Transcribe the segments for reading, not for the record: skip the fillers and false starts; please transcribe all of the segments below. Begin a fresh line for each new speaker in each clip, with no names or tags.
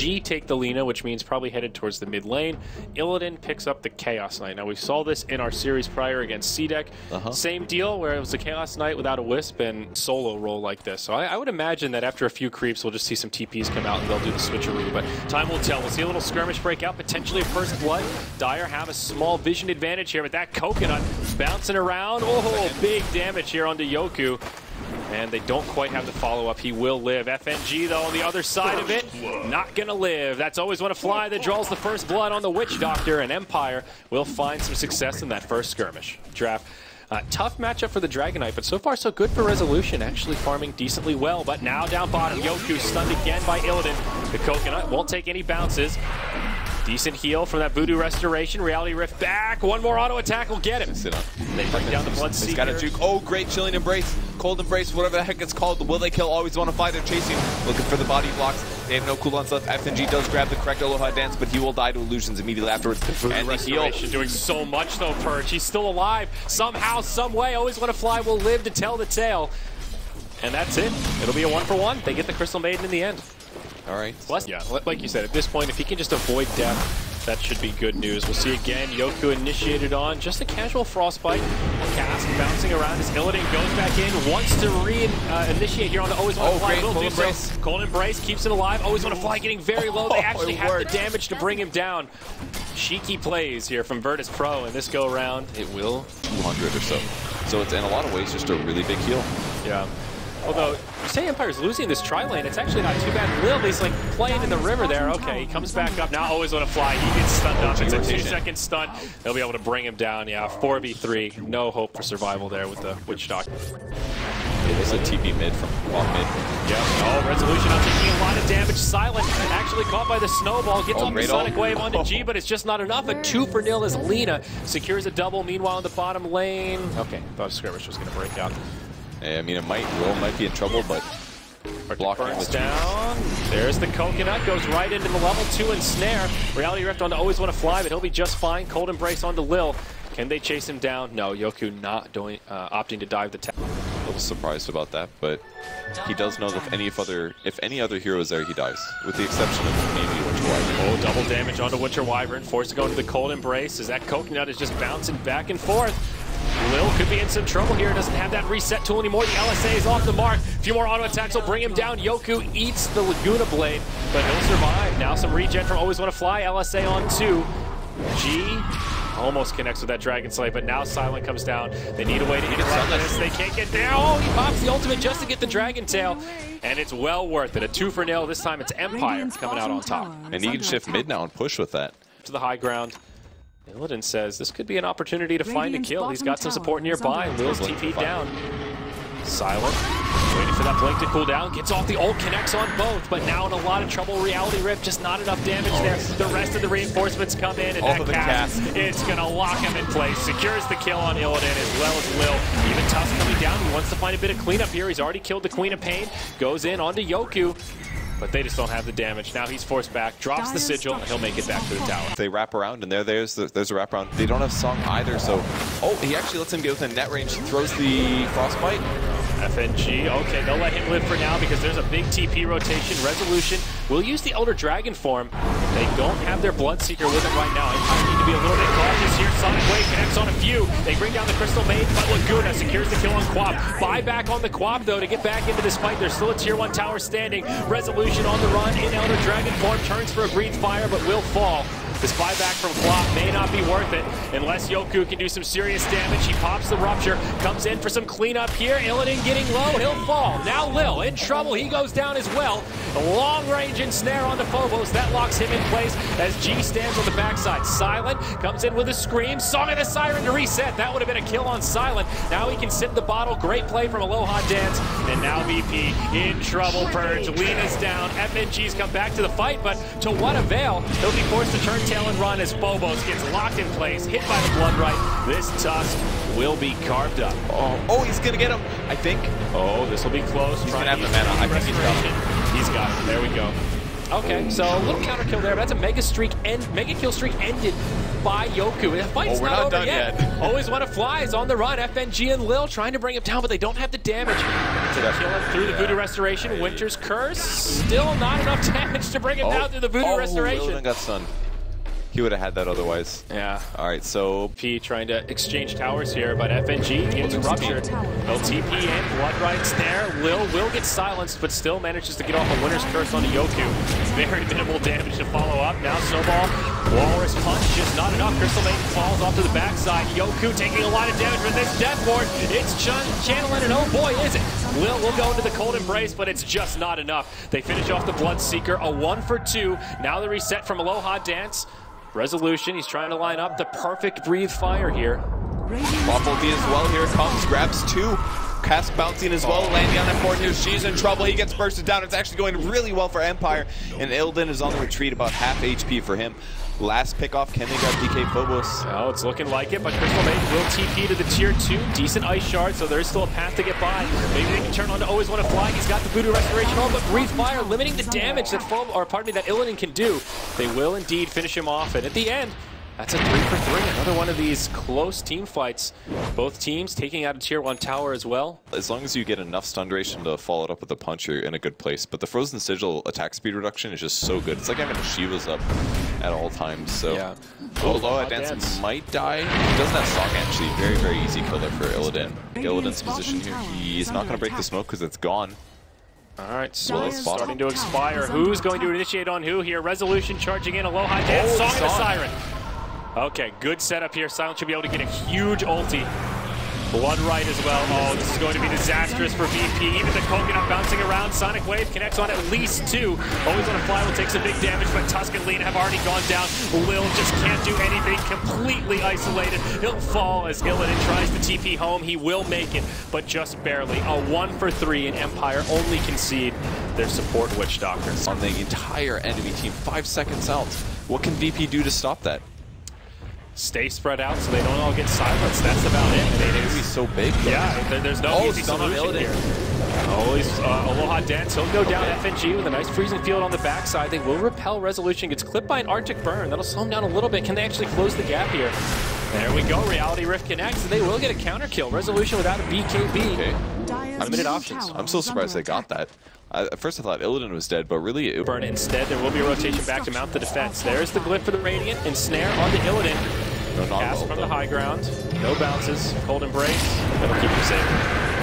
G take the Lina, which means probably headed towards the mid lane. Illidan picks up the Chaos Knight. Now, we saw this in our series prior against C-Deck. Same deal, where it was a Chaos Knight without a Wisp and solo role like this. So I would imagine that after a few creeps, we'll just see some TPs come out and they'll do the switcheroo. But time will tell. We'll see a little skirmish break out, potentially a first blood. Dire have a small vision advantage here, but that coconut bouncing around. Oh, big damage here onto Yoku. And they don't quite have the follow-up. He will live. FNG, though, on the other side of it, not going to live. That's always want to fly that draws the first blood on the Witch Doctor, and Empire will find some success in that first skirmish. Draft. Tough matchup for the Dragon Knight, but so far so good for Resolution, actually farming decently well. But now down bottom, Yoku stunned again by Illidan. The Coconut won't take any bounces. Decent heal from that Voodoo Restoration. Reality Rift back. One more auto attack will get him. They bring down the Bloodseeker.
He's got a juke. Oh, great Chilling Embrace. Cold Embrace, whatever the heck it's called. Will they kill? Always want to fly. They're chasing. Looking for the body blocks. They have no cooldowns left. FNG does grab the correct Aloha dance, but he will die to illusions immediately afterwards.
And the heal. Doing so much though, Purge. He's still alive. Somehow, some way. Always want to fly will live to tell the tale. And that's it. It'll be a 1-for-1. They get the Crystal Maiden in the end.
All right.
Plus, yeah, like you said, at this point, if he can just avoid death, that should be good news. We'll see again. Yoku initiated on just a casual Frostbite. Cast bouncing around as Illidan goes back in, wants to re-initiate here on the Always Want to Fly. Will do so. Cold Embrace keeps it alive. Always Want to Fly getting very low. They actually have the damage to bring him down. Cheeky plays here from Virtus Pro, and this go around, it will
200 or so. So it's in a lot of ways just a really big heal.
Yeah. Although, you say Empire's losing this tri-lane, it's actually not too bad. Lil, he's like playing in the river there. Okay, he comes back up. Now Always Want to Fly. He gets stunned up. It's a 2-second stun. They'll be able to bring him down. Yeah, 4v3. No hope for survival there with the Witch Doctor.
It is a TP mid from off mid.
Yeah. Oh, Resolution not taking a lot of damage. Silent actually caught by the snowball. Gets off the Sonic Wave onto G, but it's just not enough. A 2-for-0 as Lina secures a double. Meanwhile, in the bottom lane. Okay, thought a skirmish was going to break out.
I mean, Will might be in trouble, but blocking
burns down. There's the Coconut, goes right into the level 2 ensnare. Reality Rift onto Always Want to Fly, but he'll be just fine. Cold Embrace onto Lil. Can they chase him down? No, Yoku not doing, opting to dive the tap.
A little surprised about that, but he does know that if any other hero is there, he dies, with the exception of maybe Winter Wyvern.
Oh, double damage onto Winter Wyvern, forced to go into the Cold Embrace as that Coconut is just bouncing back and forth. Lil could be in some trouble here. Doesn't have that reset tool anymore. The LSA is off the mark. A few more auto attacks will bring him down. Yoku eats the Laguna Blade, but he'll survive. Now some regen from Always Want to Fly. LSA on 2. G almost connects with that Dragon Slave, but now Silent comes down. They need a way to interrupt this. They can't get there. Oh, he pops the ultimate just to get the Dragon Tail, and it's well worth it. A 2-for-0. This time it's Empire coming out on top.
And he can shift mid now and push with that.
To the high ground. Illidan says this could be an opportunity to find a kill. He's got some support nearby. Lil's TP down. Silent. Waiting for that blink to cool down. Gets off the ult, connects on both, but now in a lot of trouble. Reality Rift, just not enough damage there. The rest of the reinforcements come in, and that cast, it's going to lock him in place. Secures the kill on Illidan as well as Lil. Even Tusk coming down. He wants to find a bit of cleanup here. He's already killed the Queen of Pain. Goes in onto Yoku. But they just don't have the damage. Now he's forced back, drops the sigil, and he'll make it back to the tower.
They wrap around, and there's a wraparound. They don't have Song either, so... Oh, he actually lets him get within net range. He throws the Frostbite.
FNG, okay, they'll let him live for now because there's a big TP rotation. Resolution will use the Elder Dragon form. They don't have their Bloodseeker with them right now. Empire need to be a little bit cautious here. Sonic Wave connects on a few. They bring down the Crystal Maiden, but Laguna secures the kill on Quap. Buyback on the Quap, though, to get back into this fight. There's still a tier 1 tower standing. Resolution on the run in Elder Dragon form. Turns for a Breathe Fire, but will fall. This buyback from Quap may not be worth it unless Yoku can do some serious damage. He pops the Rupture, comes in for some cleanup here. Illidan getting low, he'll fall. Now Lil in trouble, he goes down as well. A long-range ensnare onto Phobos, that locks him in place as G stands on the backside. Silent comes in with a scream, Song of the Siren to reset. That would have been a kill on Silent. Now he can sit the bottle, great play from Aloha Dance, and now VP in trouble. Purge, Lina's down, FNG's come back to the fight, but to what avail? He'll be forced to turn tail and run as Phobos gets locked in place, hit by the Blood Right. This Tusk will be carved up.
Oh, he's gonna get him, I think.
Oh, this will be close.
He's gonna have the mana. I think he's got him.
He's got him. There we go. Okay, so a little counter kill there, but that's a mega kill streak ended by Yoku. The fight's
we're not done yet.
Always Want to Fly is on the run. FNG and Lil trying to bring him down, but they don't have the damage. to kill him through the Voodoo Restoration. Winter's Curse, still not enough damage to bring him down through the Voodoo Restoration.
Illidan got stunned. He would have had that otherwise.
Yeah.
All right, so
P trying to exchange towers here, but FNG gets ruptured. No TP in, Blood Rights there. Will get silenced, but still manages to get off a Winter's Curse onto Yoku. Very minimal damage to follow up. Now Snowball, Walrus Punch, just not enough. Crystal Maiden falls off to the backside. Yoku taking a lot of damage with this Death Ward. It's channeling, and oh boy, is it. Will go into the Cold Embrace, but it's just not enough. They finish off the Bloodseeker, a 1-for-2. Now the reset from Aloha Dance. Resolution, he's trying to line up the perfect breathe fire here.
Waffle-D as well, here it comes, grabs 2. Cask bouncing as well, landing on that board here. She's in trouble, he gets bursted down. It's actually going really well for Empire, and Illidan is on the retreat, about half HP for him. Last pickoff, can they grab DK Phobos?
Oh, it's looking like it, but Crystal Maiden will TP to the tier 2. Decent ice shard, so there's still a path to get by. Maybe they can turn on to Always Want to Fly. He's got the Voodoo Restoration on, but Breathe Fire limiting the damage that that Illidan can do. They will indeed finish him off, and at the end, that's a 3-for-3. Another one of these close team fights. Both teams taking out a tier 1 tower as well.
As long as you get enough stun duration to follow it up with a punch, you're in a good place. But the Frozen Sigil attack speed reduction is just so good. It's like having a Shiva's up at all times. So,
yeah.
Aloha Dance might die. He doesn't have Song actually. Very, very easy killer for Illidan. Illidan's position here. He's not going to break the smoke because it's gone.
All right, so it's starting to expire. Who's going to initiate on who here? Resolution charging in. Aloha Dance, Song and the Siren. Okay, good setup here. Silent should be able to get a huge ulti. Blood Right as well. Oh, this is going to be disastrous for VP. Even the Coconut bouncing around. Sonic Wave connects on at least 2. Always Want to Fly will take some big damage, but Tusk and Lina have already gone down. Lil just can't do anything. Completely isolated. He'll fall as Illidan tries to TP home. He will make it, but just barely. A 1-for-3, and Empire only concede their support Witch Doctor.
On the entire enemy team, 5 seconds out. What can VP do to stop that?
Stay spread out so they don't all get silenced. That's about it.
They need to be so big.
Yeah, there's no easy solution here. Always Aloha Dance. He'll go down FNG with a nice freezing field on the backside. They will repel. Resolution gets clipped by an Arctic Burn. That'll slow him down a little bit. Can they actually close the gap here? There we go. Reality Rift connects, and they will get a counter kill. Resolution without a BKB.
Okay.
Unlimited options.
I'm so surprised they got that. At first I thought Illidan was dead, but really...
Burn instead. There will be a rotation back to mount the defense. There's the Glyph for the Radiant, and Snare on the Illidan. Cast from the high ground. No bounces. Cold Embrace. That'll keep him safe.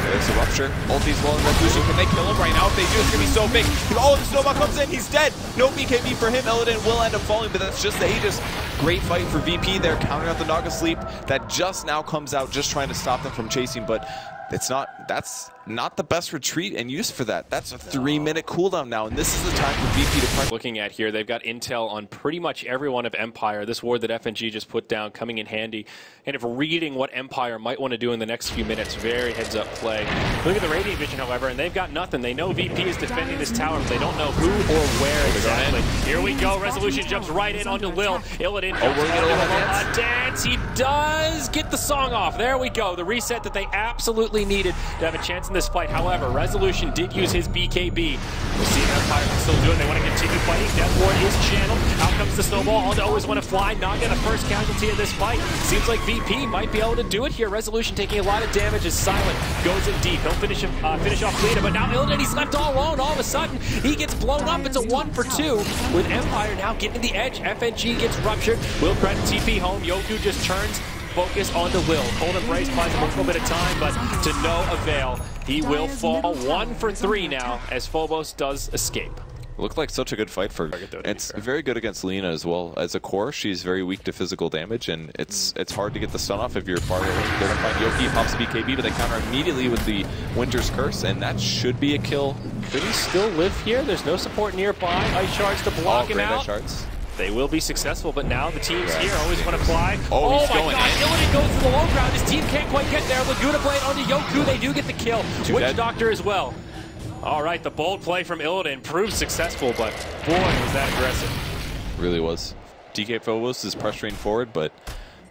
There's a Rupture. Ulti's well in Resolution. Can they kill him right now? If they do, it's going to be so big. Oh, the Snowball comes in. He's dead. No BKB for him. Illidan will end up falling, but that's just the Aegis. Great fight for VP there, countering out the Naga Sleep. That just now comes out, just trying to stop them from chasing, but that's not the best retreat and use for that. That's a 3-minute cooldown now, and this is the time for VP to punch.
Looking at here, they've got intel on pretty much every one of Empire. This ward that FNG just put down coming in handy. And if reading what Empire might want to do in the next few minutes, very heads-up play. Look at the Radiant Vision, however, and they've got nothing. They know VP is defending this tower, but they don't know who or where exactly. Here we go. Resolution jumps right in onto Lil. Illidan.
We're going to get a
dance. He does get the song off. There we go. The reset that they absolutely needed to have a chance in this fight. However, Resolution did use his BKB. We'll see if Empire can still do it. They want to continue fighting. Death Ward is channeled. Out comes the Snowball. On to Always Want to Fly. Naga, the first casualty of this fight. Seems like VP might be able to do it here. Resolution taking a lot of damage as Silent goes in deep. He'll finish off Lina, but now Illidan, he's left all alone. All of a sudden, he gets blown up. It's a 1-for-2 with Empire now getting the edge. FNG gets ruptured. Will try to TP home. Yoku just turns focus on the Will. Cold Embrace buys him a little bit of time, but to no avail. He will fall 1-for-3 now as Phobos does escape.
It looked like such a good fight for her. It's very good against Lina as well. As a core, she's very weak to physical damage, and it's hard to get the stun off if you're far away. They're going to find Yoki, pops BKB, but they counter immediately with the Winter's Curse, and that should be a kill.
Could he still live here? There's no support nearby. Ice shards to block him out.
Ice shards.
They will be successful, but now the team's here. Always Want to Fly.
Oh
my God! Illidan goes to the low ground. His team can't quite get there. Laguna Blade onto Yoku. They do get the kill. Witch Doctor as well. All right, the bold play from Illidan proved successful, but boy, was that aggressive.
Really was. DK Phobos is pressuring forward, but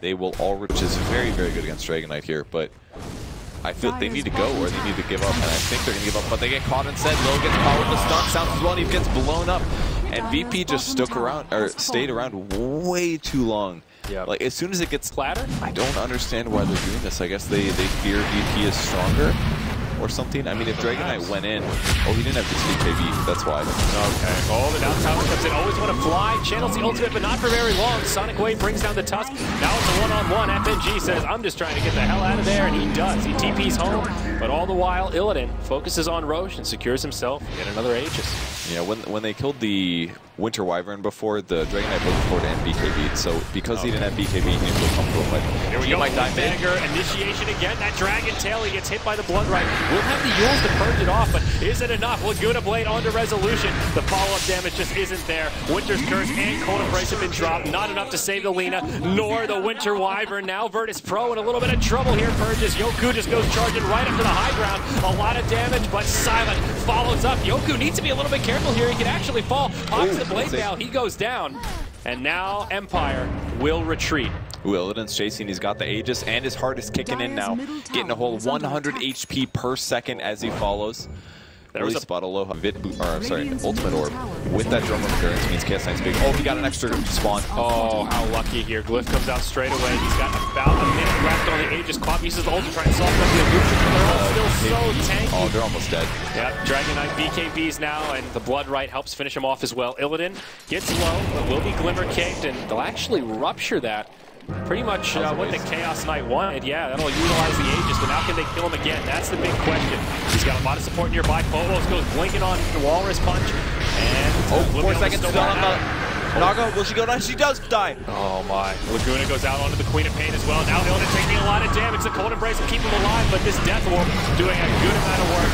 they will all, which is very, very good against Dragon Knight here, but I feel they need to go or they need to give up, and I think they're going to give up, but they get caught instead. Lil gets caught with the stun, Sounds as well, and he gets blown up. And VP just stayed around way too long.
Yeah.
Like, as soon as it gets
clatter,
I don't understand why they're doing this. I guess they fear VP is stronger. or something. I mean, if Dragon Knight went in, oh, he didn't have his BKB, that's why.
Okay. Oh, the down tower comes in. Always want to fly. Channels the ultimate, but not for very long. Sonic Wave brings down the Tusk. Now it's a one-on-one. FNG says, I'm just trying to get the hell out of there, and he does. He TP's home, but all the while, Illidan focuses on Roche and secures himself yet another Aegis.
Yeah, when they killed the Winter Wyvern before, the Dragon Knight both forward and BKB'd, so because he didn't have BKB, he didn't feel comfortable fighting.
Here we go,
might die mid.
Dagger, initiation again, that Dragon Tail, he gets hit by the Blood Right. We'll have the Yules to purge it off, but is it enough? Laguna Blade onto Resolution. The follow-up damage just isn't there. Winter's Curse and Cold Embrace have been dropped, not enough to save the Lina, nor the Winter Wyvern. Now Virtus Pro in a little bit of trouble here, purges. Yoku just goes charging right up to the high ground. A lot of damage, but Silent follows up. Yoku needs to be a little bit careful here. He could actually fall. Pops the blade now. He goes down. And now Empire will retreat.
Ooh, Illidan's chasing. He's got the Aegis, and his heart is kicking in now. Getting a whole 100 HP per second as he follows. Really spot a low ultimate orb with that drum of endurance means KS Knight's big. Oh, he got an extra spawn.
Oh, how lucky here. Glyph comes out straight away. He's got about a minute left on the Aegis. Quap uses the ult to try and solve up the illusion, but they're all still so tanky.
Oh, they're almost dead.
Yep, Dragon Knight BKBs now, and the Blood Right helps finish him off as well. Illidan gets low, but will be Glimmer caked, and they'll actually rupture that. Pretty much what the Chaos Knight wanted. Yeah, that'll utilize the Aegis, but now can they kill him again? That's the big question. He's got a lot of support nearby. Phobos goes blinking on the Walrus Punch. And
4 seconds still on the Naga. Will she go down? She does die.
Oh my. Laguna goes out onto the Queen of Pain as well. Now Illidan taking a lot of damage. The Cold Embrace will keep him alive, but this Death Warp doing a good amount of work.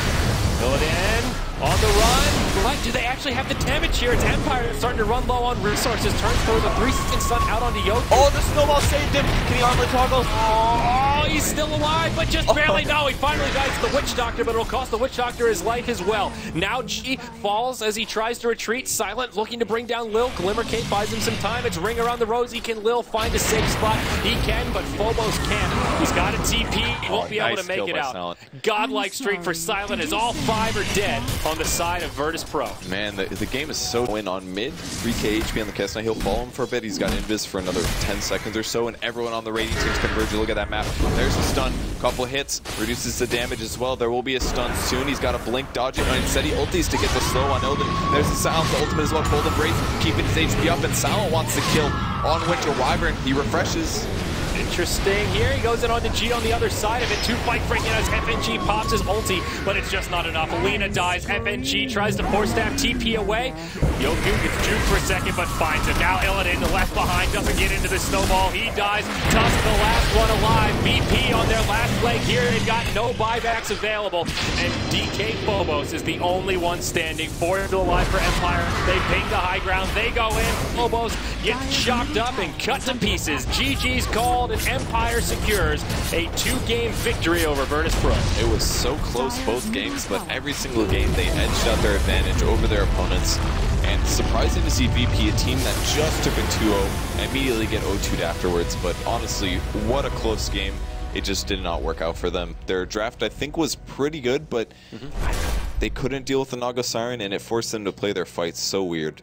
Illidan on the run. What? Do they actually have the damage here? It's Empire that's starting to run low on resources. Turns for the 3-second stun out onto Yoku.
Oh, the snowball saved him. Can he armor toggle?
Oh, he's still alive, but just barely. No, he finally dies to the Witch Doctor, but it'll cost the Witch Doctor his life as well. Now G falls as he tries to retreat. Silent looking to bring down Lil. Glimmer Cape buys him some time. It's Ring Around the Rosy. Can Lil find a safe spot? He can, but Phobos can't. He's got a TP. He won't be able to make it out.
Silent.
Godlike streak for Silent as all 5 are dead on the side of Virtus Pro.
Man, the game is so in on mid. 3k HP on the KS Knight. He'll follow him for a bit. He's got invis for another 10 seconds or so, and everyone on the raiding team's converging. Look at that map. There's a stun. Couple hits. Reduces the damage as well. There will be a stun soon. He's got a blink dodging. Instead, he ultis to get the slow on Illidan. There's the Silent, the ultimate as well. Cold Embrace keeping his HP up, and Silent wants to kill on Winter Wyvern. He refreshes.
Interesting here. He goes in on the G on the other side of it. 2 fight for it as FNG pops his ulti, but it's just not enough. Lina dies. FNG tries to force stab TP away. Yoku gets juked for a second, but finds him. Now Illidan left behind, doesn't get into the snowball. He dies. Tusk, the last one alive. BP on their last leg here. They've got no buybacks available, and DK Phobos is the only one standing. 4 still alive for Empire. They ping the high ground. They go in. Phobos gets chopped up and cut to pieces. GG's called, and Empire secures a 2-game victory over Virtus Pro.
It was so close both games, but every single game they edged out their advantage over their opponents. And surprising to see VP, a team that just took a 2-0, immediately get 0-2'd afterwards. But honestly, what a close game. It just did not work out for them. Their draft, I think, was pretty good, but they couldn't deal with the Naga Siren, and it forced them to play their fights so weird.